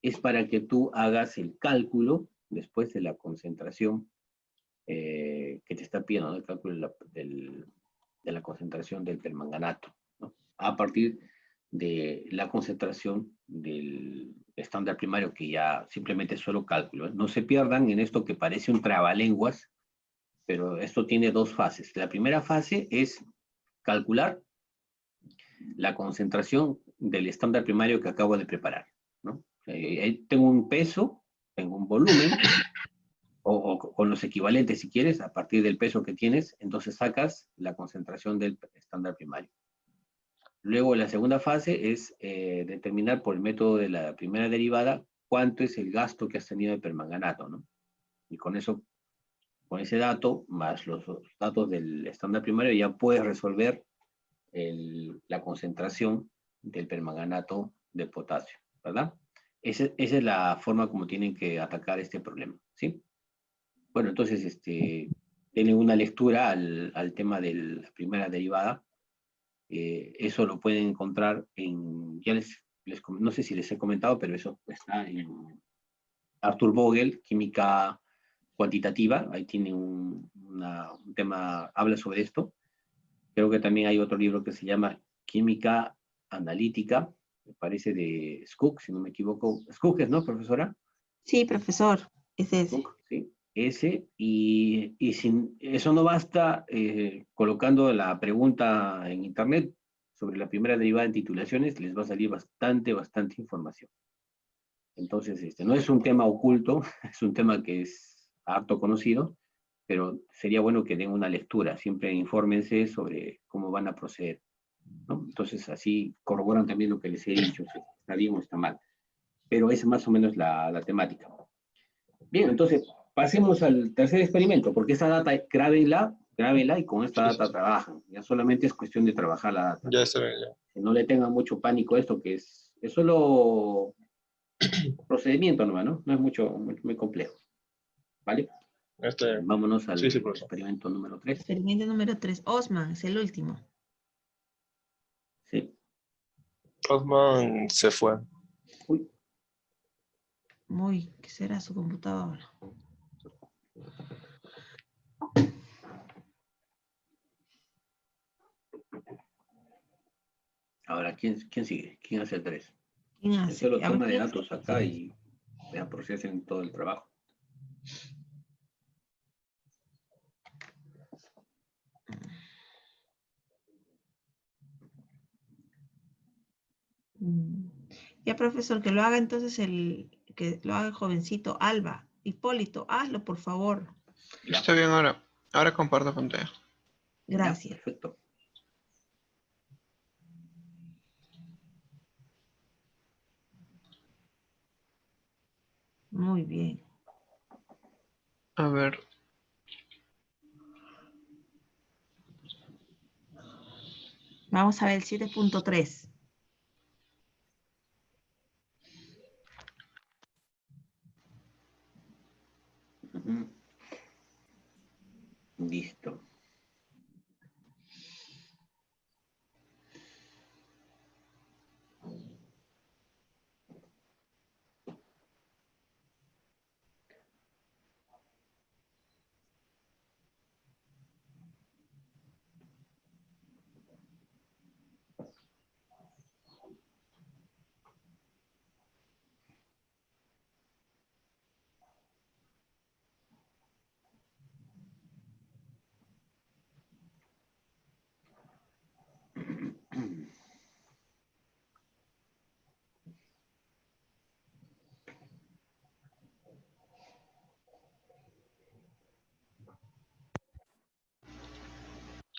es para que tú hagas el cálculo después de la concentración que te está pidiendo, ¿no? El cálculo de la concentración del permanganato, ¿no? A partir de la concentración del estándar primario, que ya simplemente es solo cálculo, ¿eh? No se pierdan en esto que parece un trabalenguas, pero esto tiene dos fases. La primera fase es calcular la concentración del estándar primario que acabo de preparar, ¿no? Tengo un peso, tengo un volumen, o con los equivalentes si quieres, a partir del peso que tienes, entonces sacas la concentración del estándar primario. Luego la segunda fase es determinar por el método de la primera derivada cuánto es el gasto que has tenido de permanganato, ¿no? Y con eso, con ese dato, más los datos del estándar primario, ya puedes resolver la concentración del permanganato de potasio, ¿verdad? Esa es la forma como tienen que atacar este problema, ¿sí? Bueno, entonces, tienen una lectura al tema de la primera derivada. Eso lo pueden encontrar ya no sé si les he comentado, pero eso está en Arthur Vogel, Química Cuantitativa. Ahí tiene un tema, habla sobre esto. Creo que también hay otro libro que se llama Química Analítica, me parece de Skook, si no me equivoco. Skook es, ¿no, profesora? Sí, profesor, es ese. Skook, sí. Ese, y sin eso no basta, colocando la pregunta en internet sobre la primera derivada en titulaciones, les va a salir bastante información. Entonces, no es un tema oculto, es un tema que es harto conocido, pero sería bueno que den una lectura, siempre infórmense sobre cómo van a proceder, ¿no? Entonces, así corroboran también lo que les he dicho, si está bien o está mal. Pero es más o menos la temática. Bien, entonces, pasemos al tercer experimento, porque esta data, grábenla y con esta Sí, sí, data sí. trabajan. Ya solamente es cuestión de trabajar la data. Ya está bien, ya. Que no le tengan mucho pánico a esto, que es solo procedimiento nomás, ¿no? No es muy complejo, ¿vale? Vámonos al Sí, sí, profesor. experimento número 3. Experimento número 3. Osman, es el último. Sí. Osman se fue. Uy, Uy, ¿qué será su computadora? ahora, ¿quién sigue? ¿Quién hace el 3? ¿Quién Yo hace? solo A ver, toma de ¿quién hace? datos acá y vean por si hacen todo el trabajo. Mm. Ya, profesor, que lo haga entonces que lo haga el jovencito Alba. Hipólito, hazlo, por favor. Ya. Está bien ahora. Ahora comparto pantalla. Ya, Gracias. perfecto. Muy bien. A ver. Vamos a ver el 7.3. Ujú. Listo.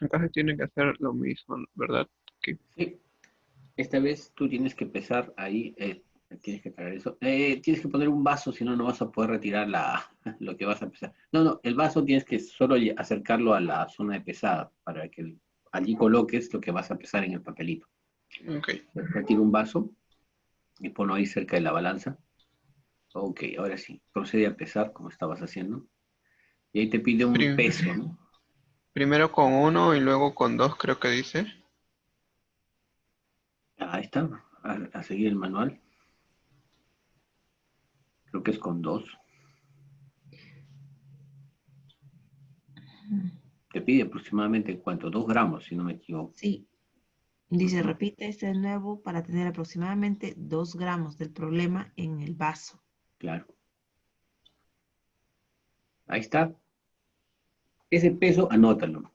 Entonces tiene que hacer lo mismo, ¿verdad? Que Sí, esta vez tú tienes que empezar ahí, tienes que cargar eso. Tienes que poner un vaso, si no, no vas a poder retirar lo que vas a pesar. No, no, el vaso tienes que solo acercarlo a la zona de pesada para que allí coloques lo que vas a pesar en el papelito. Ok. Retira un vaso y ponlo ahí cerca de la balanza. Ok, ahora sí, procede a pesar como estabas haciendo. Y ahí te pide un Prim- peso, ¿no? Primero con 1 y luego con 2, creo que dice. Ahí está, a seguir el manual. Creo que es con 2. Te pide aproximadamente, ¿cuánto? 2 gramos, si no me equivoco. Sí. Dice, Ujú. repite este de nuevo para tener aproximadamente 2 gramos del problema en el vaso. Claro. Ahí está. Ese peso, anótalo.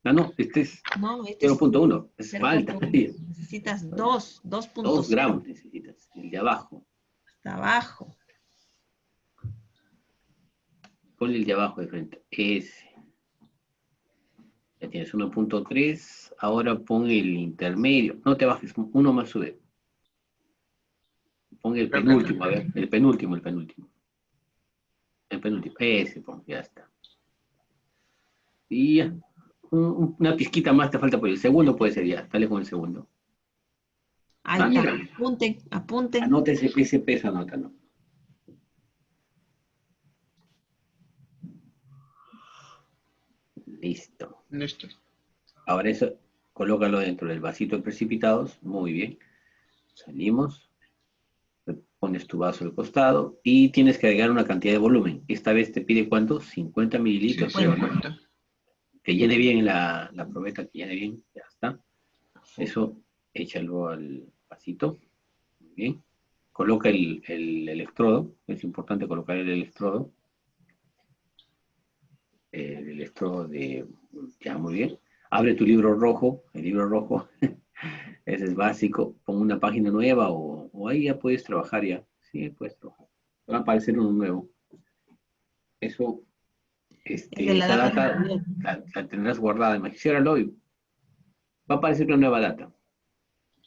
Ah, no, este es No, este es 0.1. Es falta. 0.1. Necesitas 2, 2 2.0. gramos necesitas. El de abajo. Hasta abajo. Ponle el de abajo de frente. Ese. Ya tienes 1.3. Ahora pon el intermedio. No te bajes. Uno más sube. Pon el Creo que penúltimo. A acá. ver. El penúltimo, el penúltimo. El penúltimo. Ese, pon. Ya está. Y ya. Una pizquita más te falta por el segundo, puede ser ya. Dale con el segundo. Ahí Ah, está. mira. Apunten, apunten. Anota ese peso, anótalo. Listo. Listo. Ahora eso, colócalo dentro del vasito de precipitados. Muy bien. Salimos. Pones tu vaso al costado y tienes que agregar una cantidad de volumen. Esta vez te pide ¿cuánto? 50 mililitros, creo, ¿no? 50. Que llene bien la probeta, que llene bien. Ya está. Eso, échalo al vasito. Muy bien. Coloca el electrodo. Es importante colocar el electrodo. El electrodo de... Ya, muy bien. Abre tu libro rojo. El libro rojo. Ese es básico. Pon una página nueva o ahí ya puedes trabajar ya. Sí, puedes trabajar. Va a aparecer uno nuevo. Eso, El de la esa data data anterior. la tendrás guardada. Imagínalo y va a aparecer una nueva data.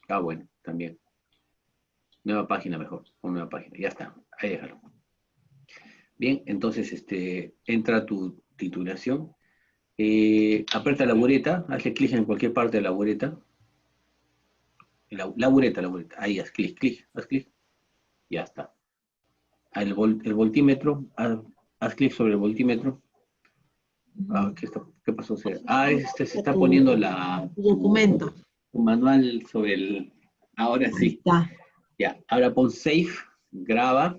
Ah, bueno, también. Nueva página mejor. Pon nueva página. Ya está. Ahí déjalo. Bien, entonces entra a tu titulación. Aprieta la bureta. Hazle clic en cualquier parte de la bureta. La bureta. Ahí haz clic, clic, haz clic. Ya está. El voltímetro, haz clic sobre el voltímetro. Ah, ¿qué pasó? Se está poniendo Tu documento. tu manual sobre el... Ahora Ahí sí. está. Ya, ahora pon save, graba,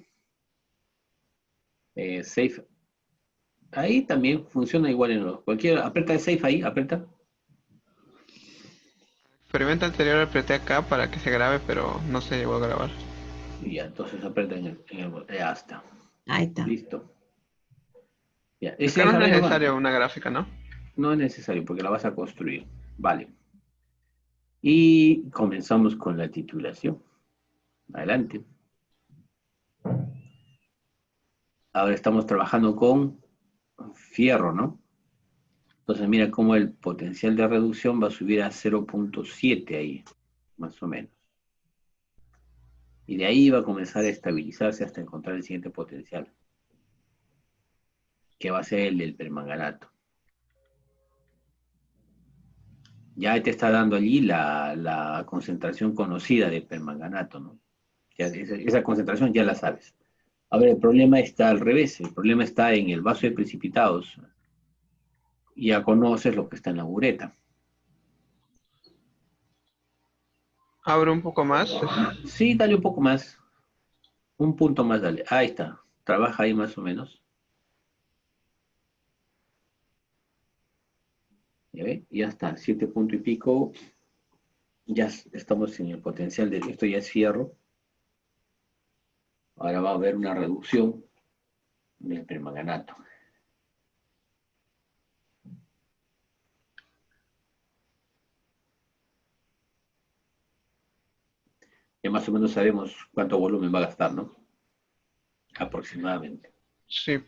save. Ahí también funciona igual en los... aprieta el save ahí, aprieta. Experimento anterior apreté acá para que se grabe, pero no se llegó a grabar. Y ya, entonces aprieta ya está. Ahí está. Listo. Ya, ese Acá no es déjalo ahí nomás. necesario una gráfica, ¿no? No es necesario porque la vas a construir. Vale. Y comenzamos con la titulación. Adelante. Ahora estamos trabajando con fierro, ¿no? Entonces mira cómo el potencial de reducción va a subir a 0.7 ahí, más o menos. Y de ahí va a comenzar a estabilizarse hasta encontrar el siguiente potencial, que va a ser el del permanganato. Ya te está dando allí la concentración conocida de permanganato, ¿no? Ya esa concentración ya la sabes. Ahora el problema está al revés, el problema está en el vaso de precipitados. Ya conoces lo que está en la bureta. Abre un poco más. Sí, dale un poco más. Un punto más, dale. Ahí está. Trabaja ahí más o menos. ¿Ya ve? Ya está. 7 puntos y pico. Ya estamos en el potencial de esto, ya es fierro. Ahora va a haber una reducción del permanganato. Ya más o menos sabemos cuánto volumen va a gastar, ¿no? Aproximadamente. Sí.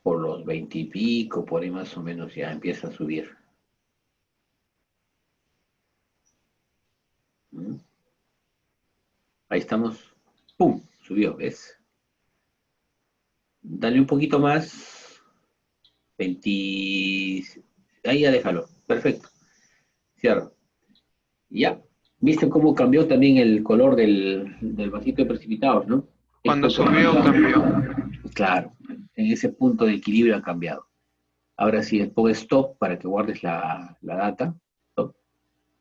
Por los 20 y pico, por ahí más o menos ya empieza a subir. ¿Mm? Ahí estamos. ¡Pum! Subió, ¿ves? Dale un poquito más. 20. Ahí ya déjalo. Perfecto. Cierro. Ya. ¿Viste cómo cambió también el color del vasito de precipitados, no? Cuando Esto subió, cambió. claro, en ese punto de equilibrio ha cambiado. Ahora sí, le pongo stop para que guardes la data. Stop.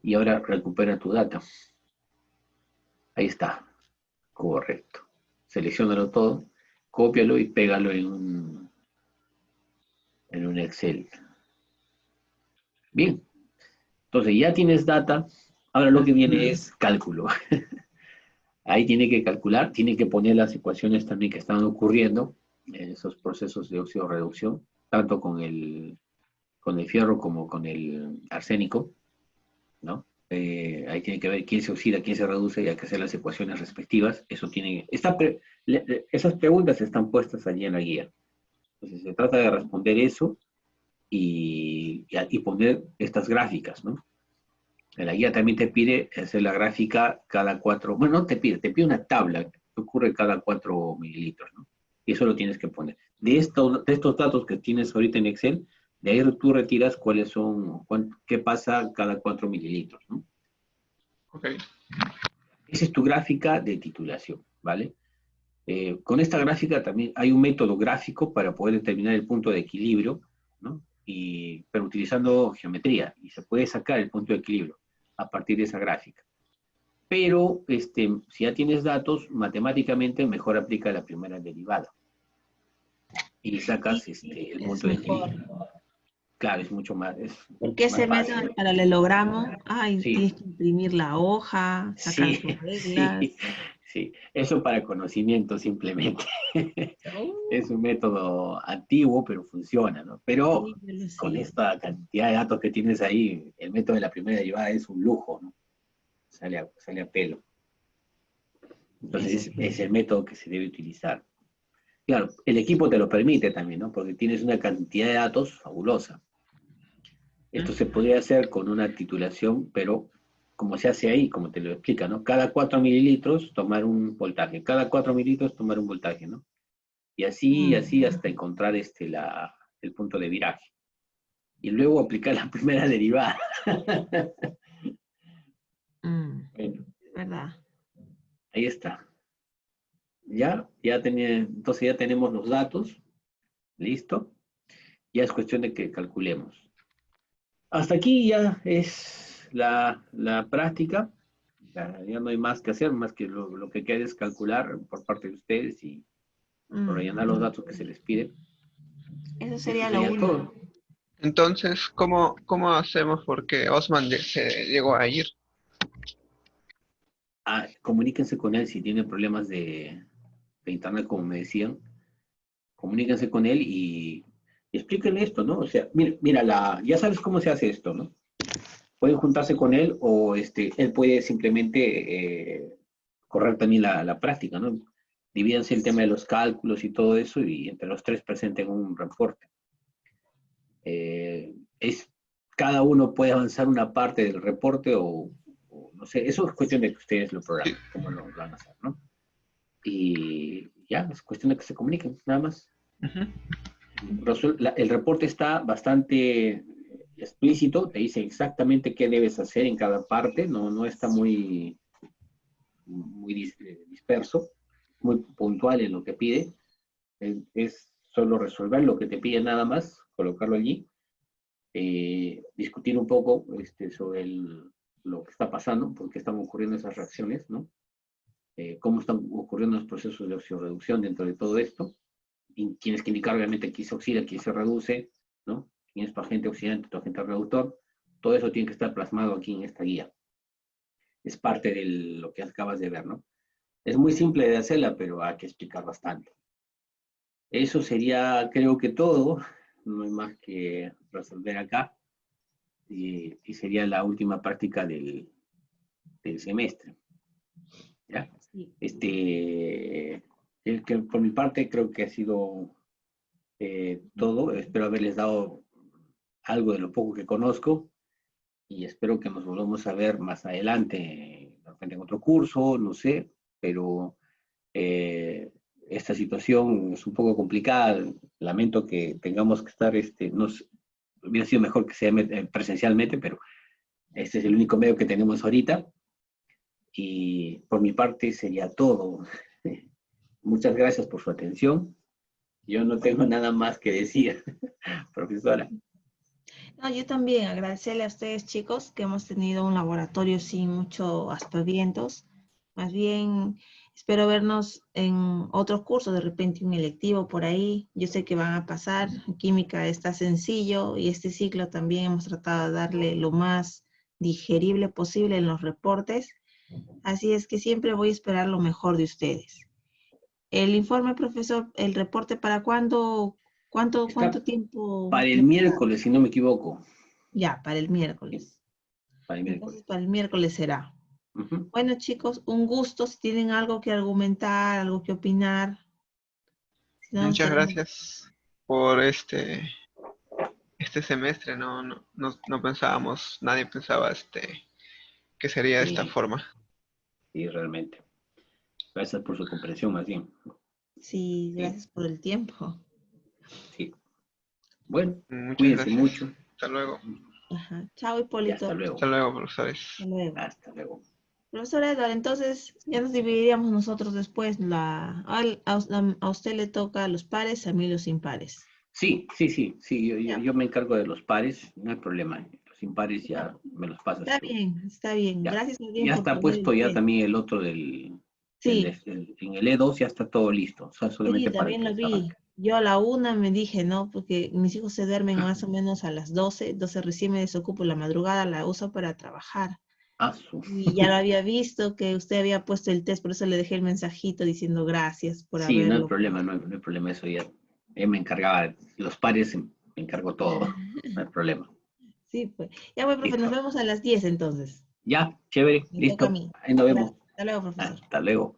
Y ahora recupera tu data. Ahí está. Correcto. Selecciónalo todo, cópialo y pégalo en un Excel. Bien. Entonces ya tienes data. Ahora lo que viene es cálculo. Ahí tiene que calcular, tiene que poner las ecuaciones también que están ocurriendo en esos procesos de óxido-reducción, tanto con el fierro como con el arsénico, ¿no? Ahí tiene que ver quién se oxida, quién se reduce y hay que hacer las ecuaciones respectivas. Eso tiene, esas preguntas están puestas allí en la guía. Entonces se trata de responder eso y poner estas gráficas, ¿no? En la guía también te pide hacer la gráfica cada 4, bueno, no te pide una tabla que ocurre cada 4 mililitros, ¿no? Y eso lo tienes que poner. De estos datos que tienes ahorita en Excel, de ahí tú retiras cuáles son, qué pasa cada 4 mililitros, ¿no? Ok. Esa es tu gráfica de titulación, ¿vale? Con esta gráfica también hay un método gráfico para poder determinar el punto de equilibrio, ¿no? Pero utilizando geometría, y se puede sacar el punto de equilibrio a partir de esa gráfica. Pero si ya tienes datos, matemáticamente mejor aplica la primera derivada. Y sacas el punto de equilibrio. Claro, es mucho más, Porque ese más método fácil. del paralelogramo, ay, Sí. tienes que imprimir la hoja, sacar Sí, sus reglas. sí. Eso para conocimiento simplemente. Oh, Es un método antiguo, pero funciona, ¿no? Pero sí, yo lo con sé. esta cantidad de datos que tienes ahí, el método de la primera derivada es un lujo, ¿no? Sale a pelo. Entonces, es el método que se debe utilizar. Claro, el equipo te lo permite también, ¿no? Porque tienes una cantidad de datos fabulosa. Esto se podría hacer con una titulación, pero como se hace ahí, como te lo explica, ¿no? Cada 4 mililitros tomar un voltaje, cada 4 mililitros tomar un voltaje, ¿no? Y así hasta encontrar el punto de viraje. Y luego aplicar la primera derivada. Bueno, ¿Verdad? ahí está. Entonces ya tenemos los datos, listo. Ya es cuestión de que calculemos. Hasta aquí ya es la práctica. Ya no hay más que hacer, más que lo que queda es calcular por parte de ustedes y rellenar los datos que se les pide. Eso Eso sería lo sería único. todo. Entonces, ¿cómo hacemos? Porque Osman se llegó a ir. Comuníquense con él si tienen problemas de internet, como me decían. Comuníquense con él y explíquenle esto, ¿no? O sea, mira, ya sabes cómo se hace esto, ¿no? pueden juntarse con él o él puede simplemente correr también la práctica, ¿no? Divídanse el tema de los cálculos y todo eso y entre los tres presenten un reporte. Cada uno puede avanzar una parte del reporte o no sé, eso es cuestión de que ustedes lo programen, cómo lo van a hacer, ¿no? Y ya, es cuestión de que se comuniquen, nada más. El reporte está bastante explícito, te dice exactamente qué debes hacer en cada parte, no está muy disperso, muy puntual en lo que pide. Es solo resolver lo que te pide nada más, colocarlo allí, discutir un poco sobre lo que está pasando, por qué están ocurriendo esas reacciones, ¿no? Cómo están ocurriendo los procesos de oxirreducción dentro de todo esto, y tienes que indicar obviamente quién se oxida, quién se reduce, ¿no? Quién es tu agente oxidante, tu agente reductor, todo eso tiene que estar plasmado aquí en esta guía. Es parte de lo que acabas de ver, ¿no? Es muy simple de hacerla, pero hay que explicar bastante. Eso sería, creo que todo, no hay más que resolver acá, y sería la última práctica del semestre. ¿Ya? Sí. Que por mi parte creo que ha sido todo. Espero haberles dado algo de lo poco que conozco y espero que nos volvamos a ver más adelante, de repente en otro curso, no sé, pero esta situación es un poco complicada. Lamento que tengamos que estar, hubiera sido mejor que sea presencialmente, pero este es el único medio que tenemos ahorita. Y por mi parte sería todo. Muchas gracias por su atención. Yo no tengo nada más que decir, profesora. No, yo también agradecerle a ustedes, chicos, que hemos tenido un laboratorio sin muchos aspavientos. Más bien, espero vernos en otros cursos, de repente un electivo por ahí. Yo sé que van a pasar. Química está sencillo y este ciclo también hemos tratado de darle lo más digerible posible en los reportes. Así es que siempre voy a esperar lo mejor de ustedes. El informe, profesor, el reporte, ¿para cuándo? ¿Cuánto tiempo? Para el miércoles, si no me equivoco. Ya, para el miércoles. Para el miércoles. Entonces, para el miércoles será. Uh-huh. Bueno, chicos, un gusto. Si tienen algo que argumentar, algo que opinar. Si no, Muchas gracias por este semestre. No pensábamos, nadie pensaba que sería de esta forma. Sí, realmente. Gracias por su comprensión, más bien. Sí, gracias por el tiempo. Sí. Bueno, Muchas cuídense gracias. mucho. Hasta luego. Ajá. Chao, Y Hipólito. hasta luego. Hasta luego, profesores. Hasta luego. Hasta luego. Profesor Edward, entonces ya nos dividiríamos nosotros después. A usted le toca los pares, a mí los impares. Sí. Yo me encargo de los pares, no hay problema. Los impares ya me los pasas tú. Está bien. Ya. Gracias a Dios Ya por está poner puesto el ya test. también el otro en el E2 ya está todo listo. O sea, solamente Sí, para también que lo se vi. arranque. Yo a la 1 me dije, no, porque mis hijos se duermen más o menos a las 12, entonces recién me desocupo la madrugada, la uso para trabajar. Y ya lo había visto que usted había puesto el test, por eso le dejé el mensajito diciendo gracias por Sí, no hay haberlo. problema, no hay problema, eso ya. Él me encargaba, los pares me encargó todo, no hay problema. Sí, pues. Ya voy, profe, nos Listo. vemos a las 10 entonces. Ya, chévere, Me toca a listo. mí. Ahí nos vemos. Gracias. Hasta luego, profesor. Hasta luego.